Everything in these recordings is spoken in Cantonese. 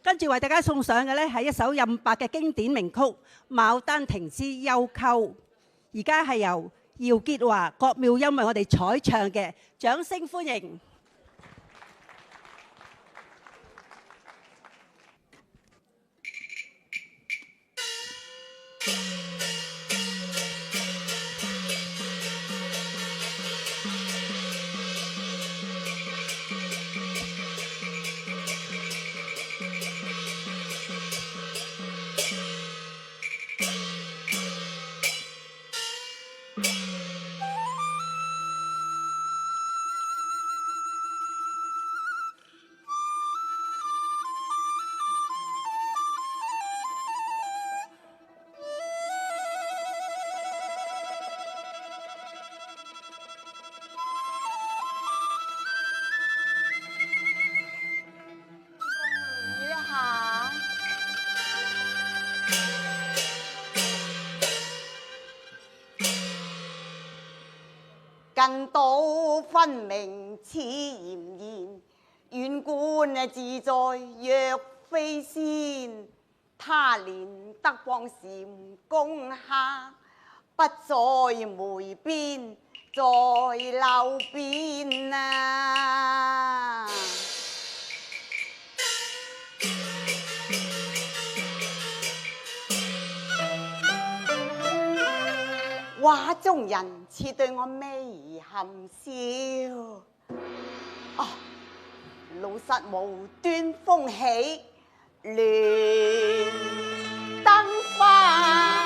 跟住為大家送上嘅呢係一首任白嘅經典名曲《牡丹亭之幽媾》，而家係由姚潔華、郭妙音為我哋採唱嘅，掌聲歡迎。近道分明似炎炎，遠觀自在若飛仙。他年得放蟾宮下，不在梅邊，在樓邊啊！畫中人似對我微含笑，哦，老實無端風起亂燈花。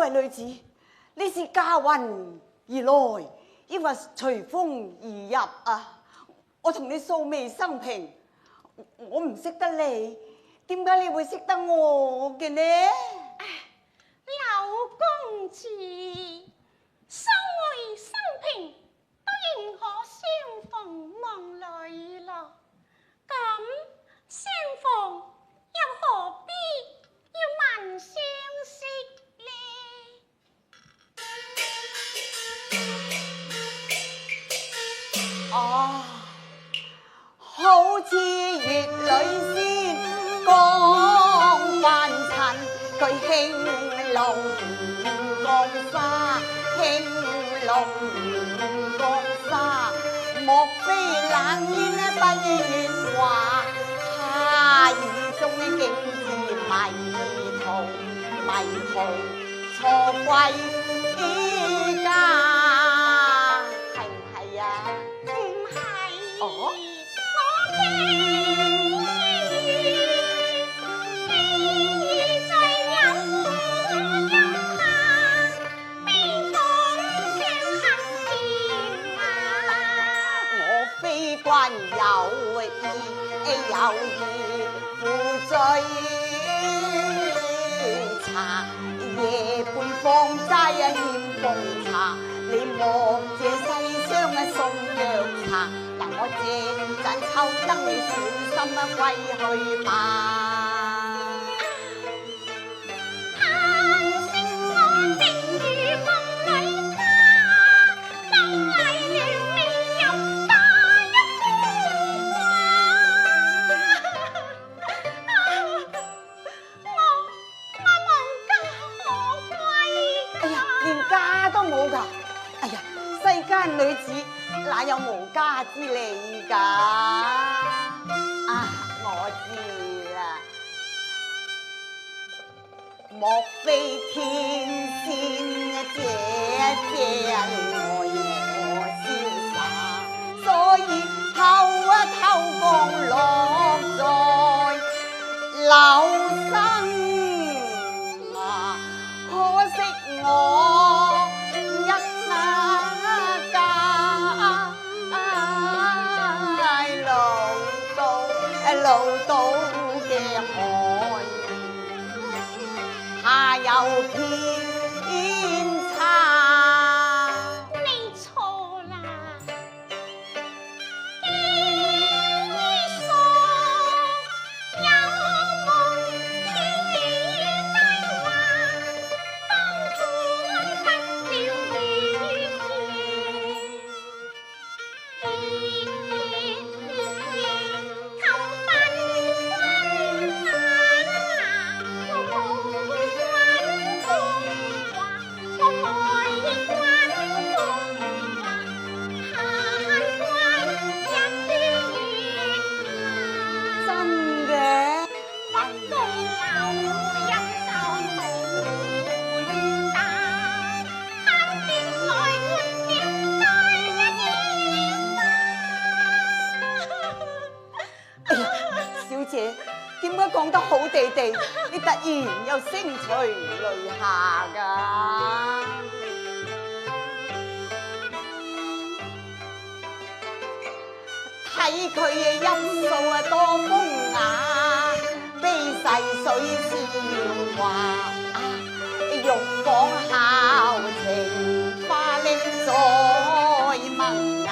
位女子，你是駕雲而來，抑或隨風而入啊？我同你素未生平，我唔識得你，點解你會識得我嘅呢？老公子，素未生平，都認可相逢望女咯。咁相逢又何必要問相識呢？哦，好似月裏仙降凡塵，佢興隆如江沙，興隆如江沙，莫非冷煙不月華，他雨中竟是迷途，迷途錯歸家，係唔係啊？唔係，哦我記在有苦有盼，悲痛相恨甜啊！我非慣有意負罪茶，夜半放齋欠奉茶，你莫借西廂送藥茶，嗱我借盞抽燈你小心歸去吧。嘆息我定如夢裏花，當麗娘未有打一呼我無家可歸哎呀，連家都冇㗎！哎呀，世間女子哪有無家之理㗎？啊，我知啦，莫非天仙姐姐愛我瀟灑，所以偷降落在樓生啊！可惜我一家老到嘅海，下有偏差。你錯啦，見衣裳有夢天與低話，當管不了雨求問君啊，我無君風華，我愛君風華，盼君一端月真嘅？不公留一手無亂打，盼別來換了大一言哎呀，小姐，點解講得好地地，你突然又聲隨淚下㗎？睇佢嘅音素啊多風雅，悲逝水笑話，欲講孝情花力在萌芽。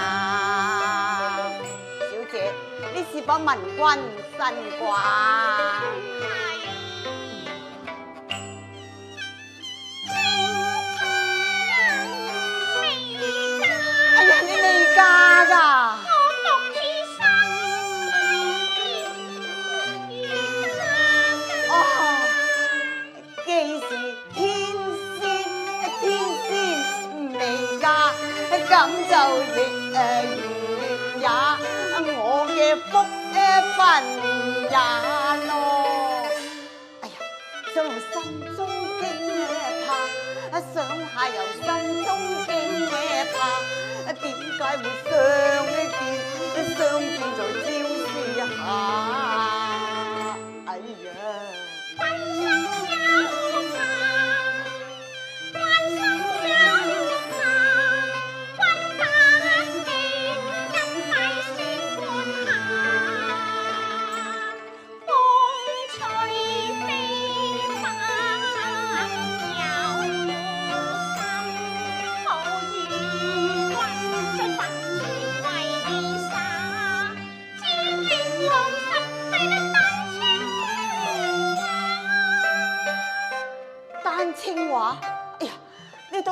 小姐，你是否聞君新掛？哎呀，你未嫁㗎？哦，既是天仙未嫁，咁就亦緣也，我嘅福分也咯。哎呀，想用心中驚怕，想下又心中驚怕，點解會相見在朝夕下？哎呀！君生有怕，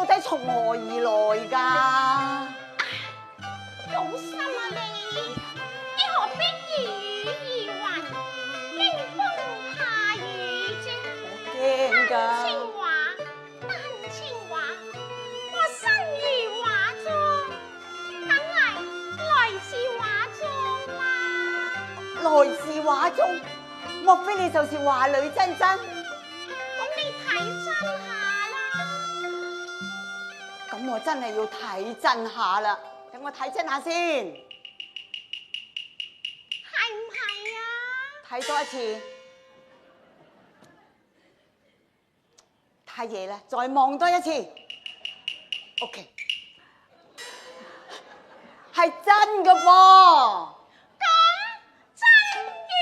到底從何而來㗎？好心啊你何必疑語而還，興風怕雨啫？驚㗎！青畫，丹青畫，我身如畫中，梗係來自畫中啦。來自畫中，莫非你就是畫女真真？咁你睇真下啦。咁我真係要睇真下啦，等我睇真下先，係唔係啊？睇多一次。太夜啦，再望多一次。OK， 係真嘅噃。真與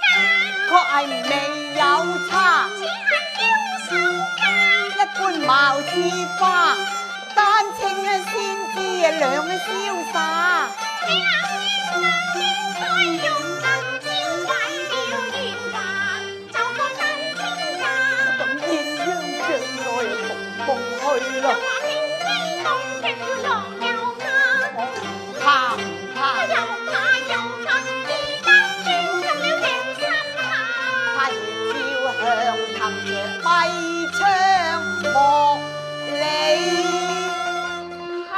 假，確係未有差，只係嬌羞家。一般貌似花，丹青先知兩瀟灑。你冷天才用燈照壞了月華，就個真天假。咁鴛鴦將愛同夢去又啦，話輕飛夢劇要落又怕，怕唔怕？又怕又怕，而家轉入了認真下。怕燃燒向尋着閉窗莫理他。